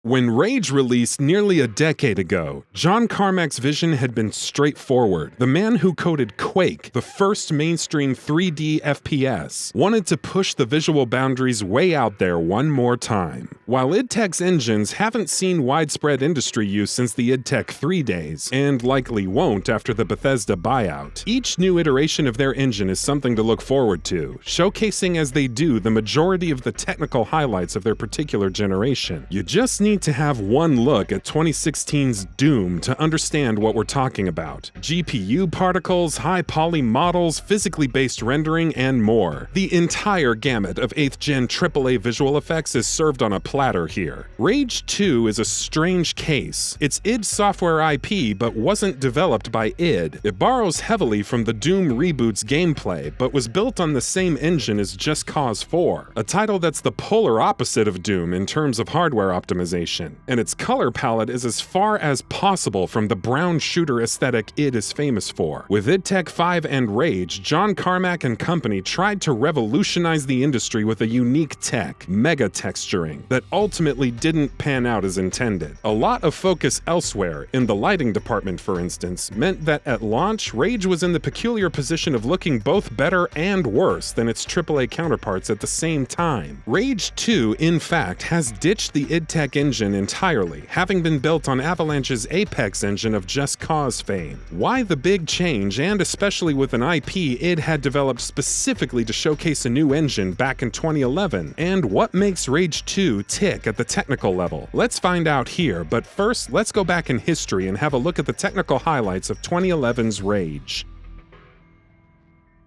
When Rage released nearly a decade ago, John Carmack's vision had been straightforward. The man who coded Quake, the first mainstream 3D FPS, wanted to push the visual boundaries way out there one more time. While Idtech's engines haven't seen widespread industry use since the Idtech 3 days, and likely won't after the Bethesda buyout, each new iteration of their engine is something to look forward to, showcasing as they do the majority of the technical highlights of their particular generation. You just need to have one look at 2016's Doom to understand what we're talking about. GPU particles, high-poly models, physically based rendering, and more. The entire gamut of 8th gen AAA visual effects is served on a platter here. Rage 2 is a strange case. It's id Software IP, but wasn't developed by id. It borrows heavily from the Doom reboot's gameplay, but was built on the same engine as Just Cause 4, a title that's the polar opposite of Doom in terms of hardware optimization. And its color palette is as far as possible from the brown shooter aesthetic id is famous for. With Idtech 5 and Rage, John Carmack and company tried to revolutionize the industry with a unique tech, Megatexturing, that ultimately didn't pan out as intended. A lot of focus elsewhere, in the lighting department for instance, meant that at launch, Rage was in the peculiar position of looking both better and worse than its AAA counterparts at the same time. Rage 2, in fact, has ditched the Idtech engine entirely, having been built on Avalanche's Apex engine of Just Cause fame. Why the big change, and especially with an IP id had developed specifically to showcase a new engine back in 2011? And what makes Rage 2 tick at the technical level? Let's find out here, but first, let's go back in history and have a look at the technical highlights of 2011's Rage.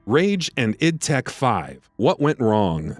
Rage and Idtech 5. What went wrong?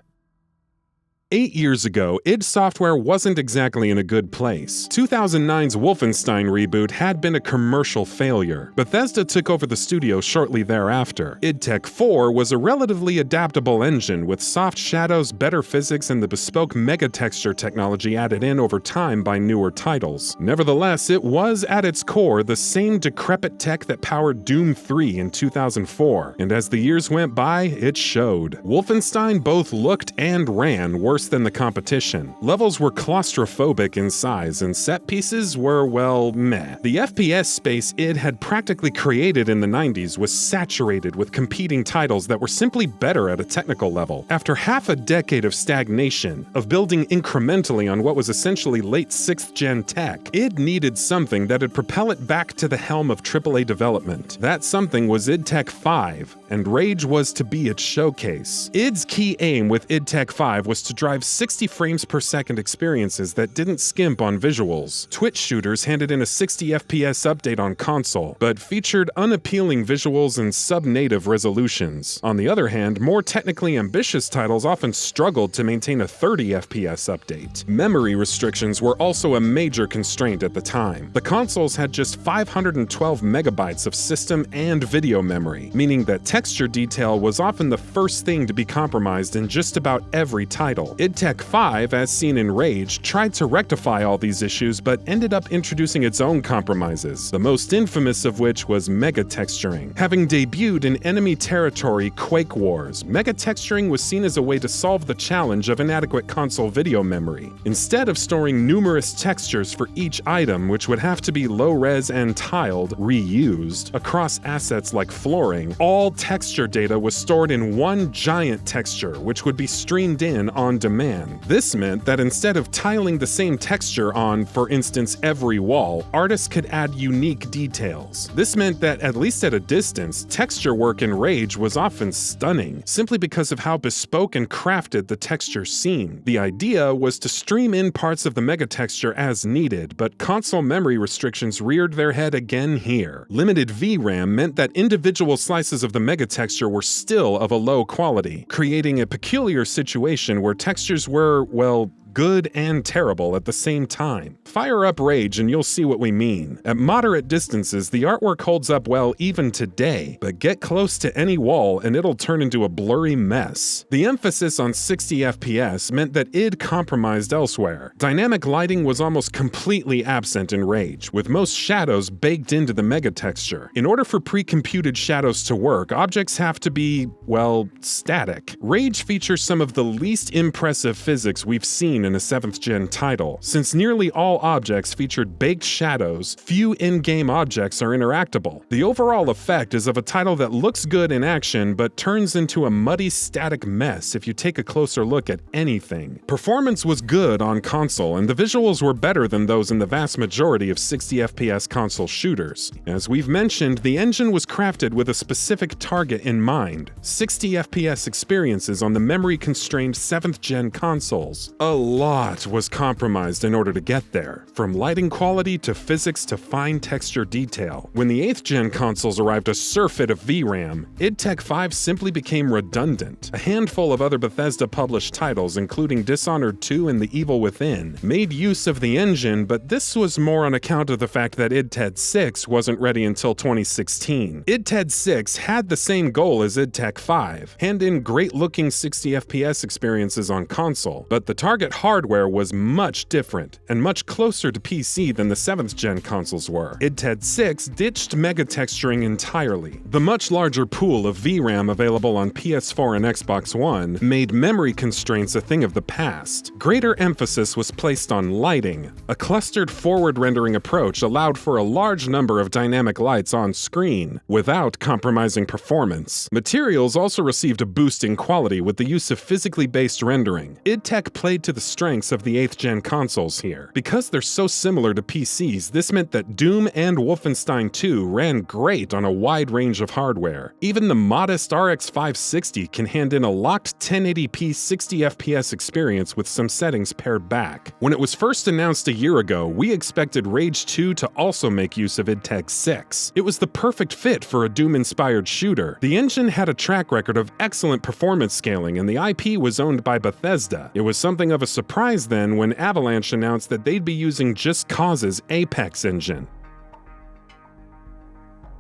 8 years ago, id Software wasn't exactly in a good place. 2009's Wolfenstein reboot had been a commercial failure. Bethesda took over the studio shortly thereafter. Idtech 4 was a relatively adaptable engine with soft shadows, better physics, and the bespoke megatexture technology added in over time by newer titles. Nevertheless, it was at its core the same decrepit tech that powered Doom 3 in 2004, and as the years went by, it showed. Wolfenstein both looked and ran worse than the competition. Levels were claustrophobic in size, and set pieces were, well, meh. The FPS space id had practically created in the 90s was saturated with competing titles that were simply better at a technical level. After half a decade of stagnation, of building incrementally on what was essentially late 6th gen tech, id needed something that'd propel it back to the helm of AAA development. That something was Idtech 5, and Rage was to be its showcase. Id's key aim with Idtech 5 was to drive 60 frames per second experiences that didn't skimp on visuals. Twitch shooters handed in a 60 FPS update on console, but featured unappealing visuals and sub-native resolutions. On the other hand, more technically ambitious titles often struggled to maintain a 30 FPS update. Memory restrictions were also a major constraint at the time. The consoles had just 512 megabytes of system and video memory, meaning that texture detail was often the first thing to be compromised in just about every title. Idtech 5, as seen in Rage, tried to rectify all these issues but ended up introducing its own compromises, the most infamous of which was Megatexturing. Having debuted in enemy territory Quake Wars, Megatexturing was seen as a way to solve the challenge of inadequate console video memory. Instead of storing numerous textures for each item, which would have to be low-res and tiled, reused, across assets like flooring, all texture data was stored in one giant texture, which would be streamed in on demand. This meant that instead of tiling the same texture on, for instance, every wall, artists could add unique details. This meant that, at least at a distance, texture work in Rage was often stunning, simply because of how bespoke and crafted the textures seemed. The idea was to stream in parts of the megatexture as needed, but console memory restrictions reared their head again here. Limited VRAM meant that individual slices of the megatexture were still of a low quality, creating a peculiar situation where textures were, well, good and terrible at the same time. Fire up Rage and you'll see what we mean. At moderate distances, the artwork holds up well even today, but get close to any wall and it'll turn into a blurry mess. The emphasis on 60 FPS meant that id compromised elsewhere. Dynamic lighting was almost completely absent in Rage, with most shadows baked into the megatexture. In order for pre-computed shadows to work, objects have to be, well, static. Rage features some of the least impressive physics we've seen seen in a 7th-gen title. Since nearly all objects featured baked shadows, few in-game objects are interactable. The overall effect is of a title that looks good in action but turns into a muddy, static mess if you take a closer look at anything. Performance was good on console, and the visuals were better than those in the vast majority of 60 FPS console shooters. As we've mentioned, the engine was crafted with a specific target in mind: 60 FPS experiences on the memory-constrained 7th-gen consoles. A lot was compromised in order to get there, from lighting quality to physics to fine texture detail. When the 8th-gen consoles arrived a surfeit of VRAM, Idtech 5 simply became redundant. A handful of other Bethesda-published titles, including Dishonored 2 and The Evil Within, made use of the engine, but this was more on account of the fact that Idtech 6 wasn't ready until 2016. Idtech 6 had the same goal as Idtech 5, hand in great-looking 60 FPS experiences on console, but the target hardware was much different, and much closer to PC than the 7th-gen consoles were. Idtech 6 ditched Megatexturing entirely. The much larger pool of VRAM available on PS4 and Xbox One made memory constraints a thing of the past. Greater emphasis was placed on lighting. A clustered forward rendering approach allowed for a large number of dynamic lights on screen, without compromising performance. Materials also received a boost in quality with the use of physically based rendering. Idtech played to the strengths of the 8th-gen consoles here. Because they're so similar to PCs, this meant that Doom and Wolfenstein 2 ran great on a wide range of hardware. Even the modest RX 560 can hand in a locked 1080p 60 FPS experience with some settings pared back. When it was first announced a year ago, we expected Rage 2 to also make use of Idtech 6. It was the perfect fit for a Doom-inspired shooter. The engine had a track record of excellent performance scaling, and the IP was owned by Bethesda. It was something of a surprise then when Avalanche announced that they'd be using Just Cause's Apex engine.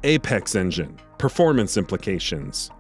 Apex engine. Performance implications.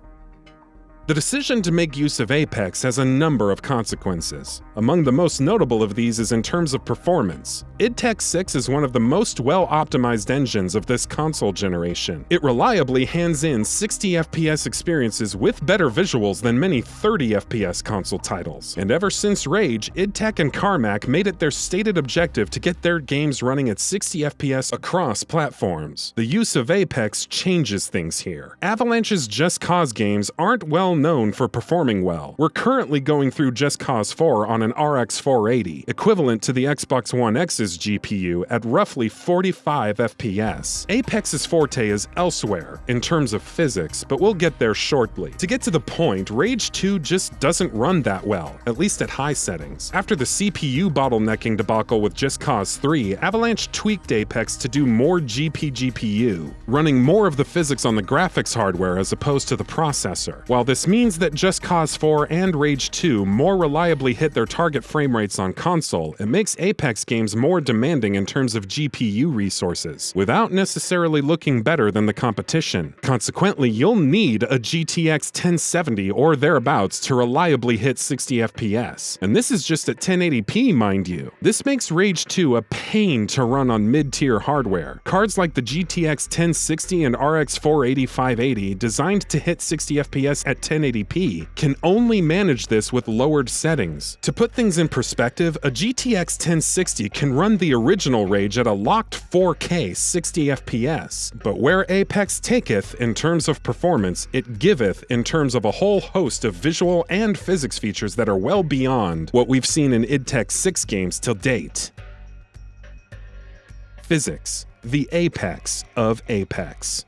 The decision to make use of Apex has a number of consequences. Among the most notable of these is in terms of performance. Idtech 6 is one of the most well-optimized engines of this console generation. It reliably hands in 60 FPS experiences with better visuals than many 30 FPS console titles. And ever since Rage, Idtech and Carmack made it their stated objective to get their games running at 60 FPS across platforms. The use of Apex changes things here. Avalanche's Just Cause games aren't well known for performing well. We're currently going through Just Cause 4 on an RX 480, equivalent to the Xbox One X's GPU at roughly 45 FPS. Apex's forte is elsewhere, in terms of physics, but we'll get there shortly. To get to the point, Rage 2 just doesn't run that well, at least at high settings. After the CPU bottlenecking debacle with Just Cause 3, Avalanche tweaked Apex to do more GPU, running more of the physics on the graphics hardware as opposed to the processor. While this means that Just Cause 4 and Rage 2 more reliably hit their target frame rates on console, it makes Apex games more demanding in terms of GPU resources, without necessarily looking better than the competition. Consequently, you'll need a GTX 1070 or thereabouts to reliably hit 60 FPS. And this is just at 1080p, mind you. This makes Rage 2 a pain to run on mid-tier hardware. Cards like the GTX 1060 and RX 480 580, designed to hit 60 FPS at 1080p, can only manage this with lowered settings. To put things in perspective, a GTX 1060 can run the original Rage at a locked 4K 60 FPS, but where Apex taketh in terms of performance, it giveth in terms of a whole host of visual and physics features that are well beyond what we've seen in Idtech 6 games till date. Physics, the apex of Apex.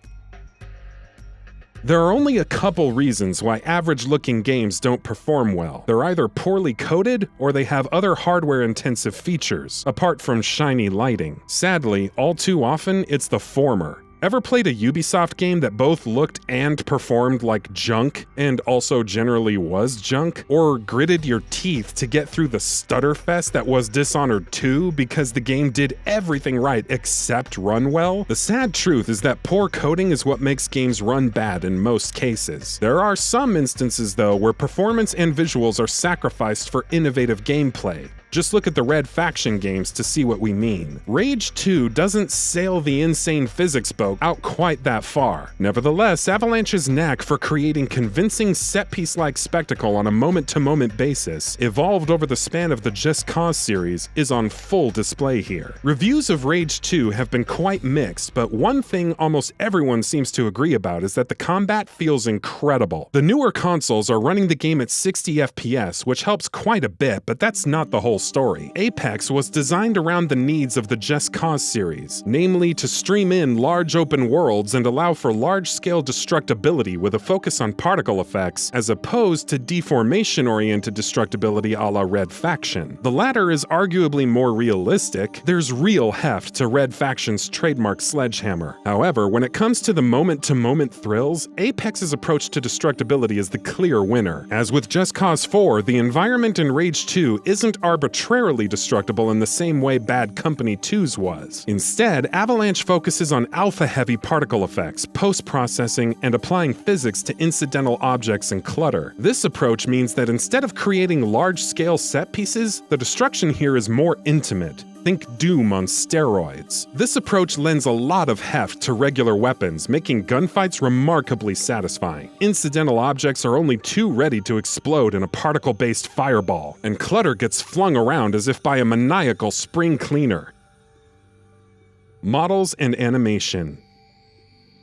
There are only a couple reasons why average-looking games don't perform well. They're either poorly coded, or they have other hardware-intensive features, apart from shiny lighting. Sadly, all too often, it's the former. Ever played a Ubisoft game that both looked and performed like junk, and also generally was junk? Or gritted your teeth to get through the stutterfest that was Dishonored 2 because the game did everything right except run well? The sad truth is that poor coding is what makes games run bad in most cases. There are some instances, though, where performance and visuals are sacrificed for innovative gameplay. Just look at the Red Faction games to see what we mean. Rage 2 doesn't sail the insane physics boat out quite that far. Nevertheless, Avalanche's knack for creating convincing set-piece-like spectacle on a moment-to-moment basis, evolved over the span of the Just Cause series, is on full display here. Reviews of Rage 2 have been quite mixed, but one thing almost everyone seems to agree about is that the combat feels incredible. The newer consoles are running the game at 60 FPS, which helps quite a bit, but that's not the whole story. Apex was designed around the needs of the Just Cause series, namely to stream in large open worlds and allow for large-scale destructibility with a focus on particle effects, as opposed to deformation-oriented destructibility a la Red Faction. The latter is arguably more realistic. There's real heft to Red Faction's trademark sledgehammer. However, when it comes to the moment-to-moment thrills, Apex's approach to destructibility is the clear winner. As with Just Cause 4, the environment in Rage 2 isn't arbitrarily destructible in the same way Bad Company 2's was. Instead, Avalanche focuses on alpha-heavy particle effects, post-processing, and applying physics to incidental objects and clutter. This approach means that instead of creating large-scale set pieces, the destruction here is more intimate. Think Doom on steroids. This approach lends a lot of heft to regular weapons, making gunfights remarkably satisfying. Incidental objects are only too ready to explode in a particle-based fireball, and clutter gets flung around as if by a maniacal spring cleaner. Models and animation.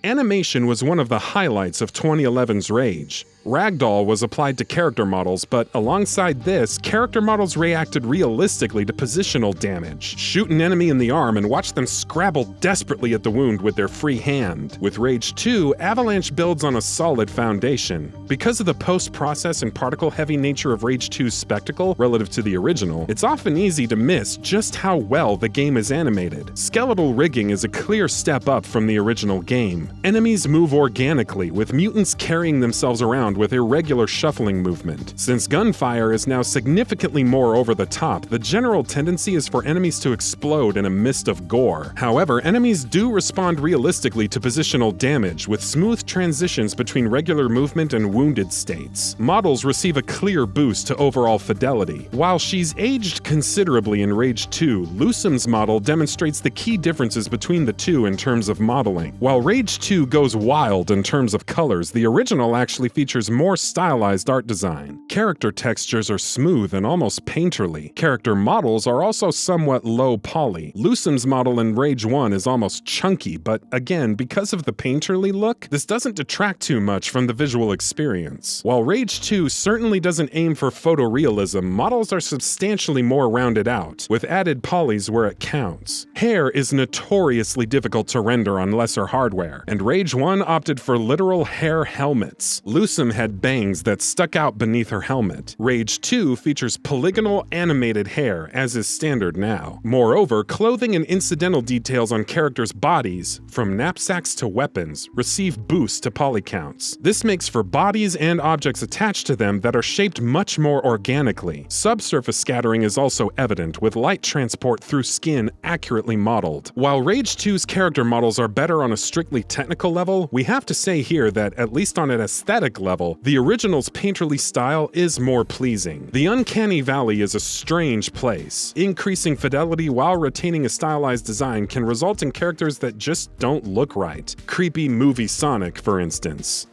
Animation was one of the highlights of 2011's Rage. Ragdoll was applied to character models, but alongside this, character models reacted realistically to positional damage. Shoot an enemy in the arm and watch them scrabble desperately at the wound with their free hand. With Rage 2, Avalanche builds on a solid foundation. Because of the post-process and particle-heavy nature of Rage 2's spectacle relative to the original, it's often easy to miss just how well the game is animated. Skeletal rigging is a clear step up from the original game. Enemies move organically, with mutants carrying themselves around with irregular shuffling movement. Since gunfire is now significantly more over the top, the general tendency is for enemies to explode in a mist of gore. However, enemies do respond realistically to positional damage, with smooth transitions between regular movement and wounded states. Models receive a clear boost to overall fidelity. While she's aged considerably in Rage 2, Lusum's model demonstrates the key differences between the two in terms of modeling. While Rage 2 goes wild in terms of colors, the original actually features more stylized art design. Character textures are smooth and almost painterly. Character models are also somewhat low poly. Lusum's model in Rage 1 is almost chunky, but again, because of the painterly look, this doesn't detract too much from the visual experience. While Rage 2 certainly doesn't aim for photorealism, models are substantially more rounded out, with added polys where it counts. Hair is notoriously difficult to render on lesser hardware, and Rage 1 opted for literal hair helmets. Lusum had bangs that stuck out beneath her helmet. Rage 2 features polygonal animated hair, as is standard now. Moreover, clothing and incidental details on characters' bodies, from knapsacks to weapons, receive boosts to poly counts. This makes for bodies and objects attached to them that are shaped much more organically. Subsurface scattering is also evident, with light transport through skin accurately modeled. While Rage 2's character models are better on a strictly technical level, we have to say here that, at least on an aesthetic level, the original's painterly style is more pleasing. The Uncanny Valley is a strange place. Increasing fidelity while retaining a stylized design can result in characters that just don't look right. Creepy movie Sonic, for instance.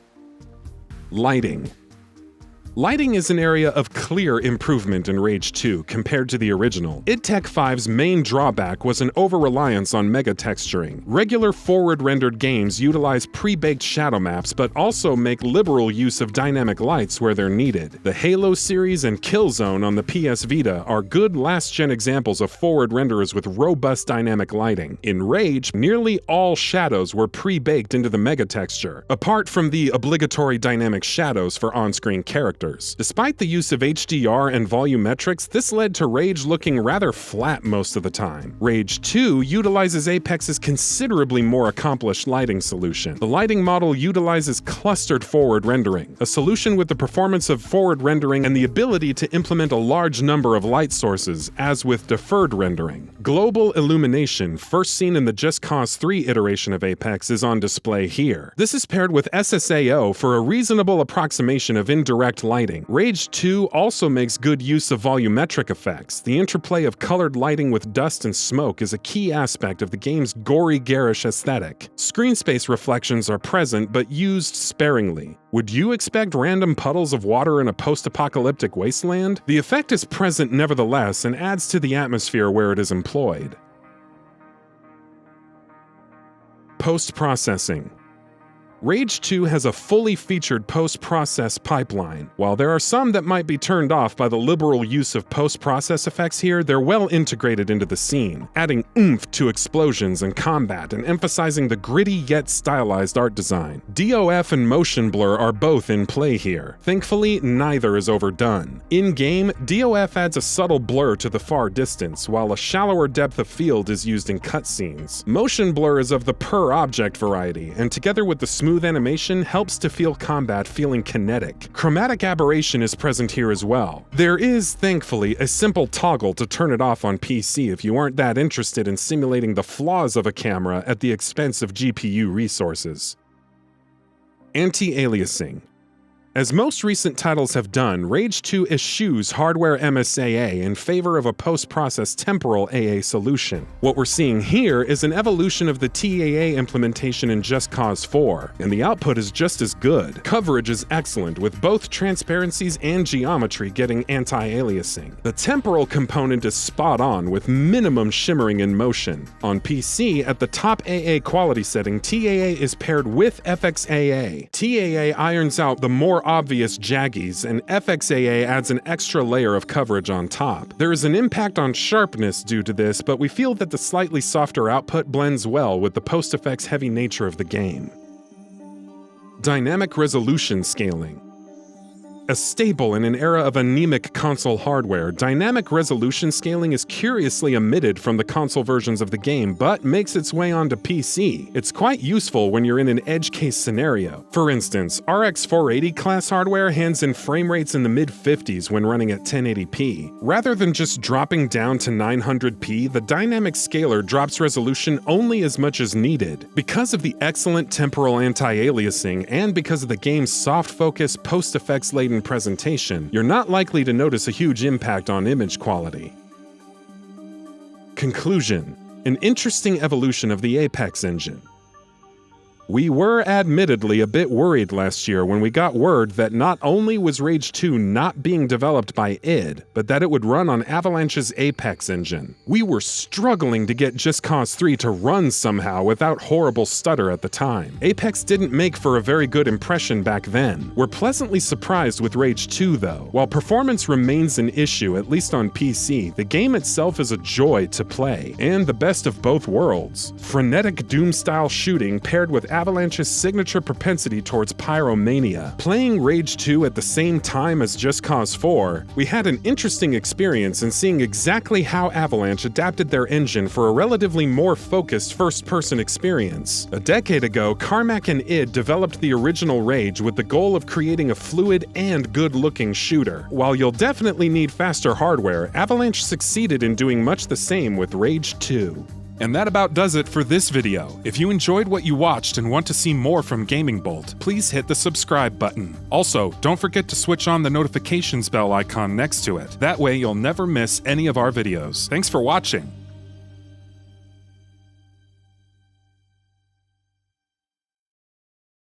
Lighting. Lighting is an area of clear improvement in Rage 2 compared to the original. Idtech 5's main drawback was an over-reliance on Megatexturing. Regular forward-rendered games utilize pre-baked shadow maps, but also make liberal use of dynamic lights where they're needed. The Halo series and Killzone on the PS Vita are good last-gen examples of forward renderers with robust dynamic lighting. In Rage, nearly all shadows were pre-baked into the Megatexture, apart from the obligatory dynamic shadows for on-screen characters. Despite the use of HDR and volumetrics, this led to Rage looking rather flat most of the time. Rage 2 utilizes Apex's considerably more accomplished lighting solution. The lighting model utilizes clustered forward rendering, a solution with the performance of forward rendering and the ability to implement a large number of light sources, as with deferred rendering. Global illumination, first seen in the Just Cause 3 iteration of Apex, is on display here. This is paired with SSAO for a reasonable approximation of indirect light lighting. Rage 2 also makes good use of volumetric effects. The interplay of colored lighting with dust and smoke is a key aspect of the game's gory, garish aesthetic. Screen space reflections are present but used sparingly. Would you expect random puddles of water in a post-apocalyptic wasteland? The effect is present nevertheless and adds to the atmosphere where it is employed. Post-processing. Rage 2 has a fully featured post-process pipeline. While there are some that might be turned off by the liberal use of post-process effects here, they're well integrated into the scene, adding oomph to explosions and combat and emphasizing the gritty yet stylized art design. DOF and motion blur are both in play here. Thankfully, neither is overdone. In-game, DOF adds a subtle blur to the far distance, while a shallower depth of field is used in cutscenes. Motion blur is of the per-object variety, and together with the smooth animation helps to feel combat feeling kinetic. Chromatic aberration is present here as well. There is, thankfully, a simple toggle to turn it off on PC if you aren't that interested in simulating the flaws of a camera at the expense of GPU resources. Anti-aliasing. As most recent titles have done, Rage 2 eschews hardware MSAA in favor of a post-process temporal AA solution. What we're seeing here is an evolution of the TAA implementation in Just Cause 4, and the output is just as good. Coverage is excellent, with both transparencies and geometry getting anti-aliasing. The temporal component is spot on, with minimum shimmering in motion. On PC, at the top AA quality setting, TAA is paired with FXAA. TAA irons out the more obvious jaggies, and FXAA adds an extra layer of coverage on top. There is an impact on sharpness due to this, but we feel that the slightly softer output blends well with the post-effects heavy nature of the game. Dynamic resolution scaling. A staple in an era of anemic console hardware, dynamic resolution scaling is curiously omitted from the console versions of the game, but makes its way onto PC. It's quite useful when you're in an edge case scenario. For instance, RX 480 class hardware hands in frame rates in the mid-50s when running at 1080p. Rather than just dropping down to 900p, the dynamic scaler drops resolution only as much as needed. Because of the excellent temporal anti-aliasing, and because of the game's soft-focus, post-effects laden presentation, you're not likely to notice a huge impact on image quality. Conclusion: an interesting evolution of the Apex engine. We were admittedly a bit worried last year when we got word that not only was Rage 2 not being developed by id, but that it would run on Avalanche's Apex engine. We were struggling to get Just Cause 3 to run somehow without horrible stutter at the time. Apex didn't make for a very good impression back then. We're pleasantly surprised with Rage 2 though. While performance remains an issue, at least on PC, the game itself is a joy to play, and the best of both worlds. Frenetic Doom-style shooting paired with Avalanche's signature propensity towards pyromania. Playing Rage 2 at the same time as Just Cause 4, we had an interesting experience in seeing exactly how Avalanche adapted their engine for a relatively more focused first-person experience. A decade ago, Carmack and id developed the original Rage with the goal of creating a fluid and good-looking shooter. While you'll definitely need faster hardware, Avalanche succeeded in doing much the same with Rage 2. And that about does it for this video. If you enjoyed what you watched and want to see more from GamingBolt, please hit the subscribe button. Also, don't forget to switch on the notifications bell icon next to it. That way you'll never miss any of our videos. Thanks for watching.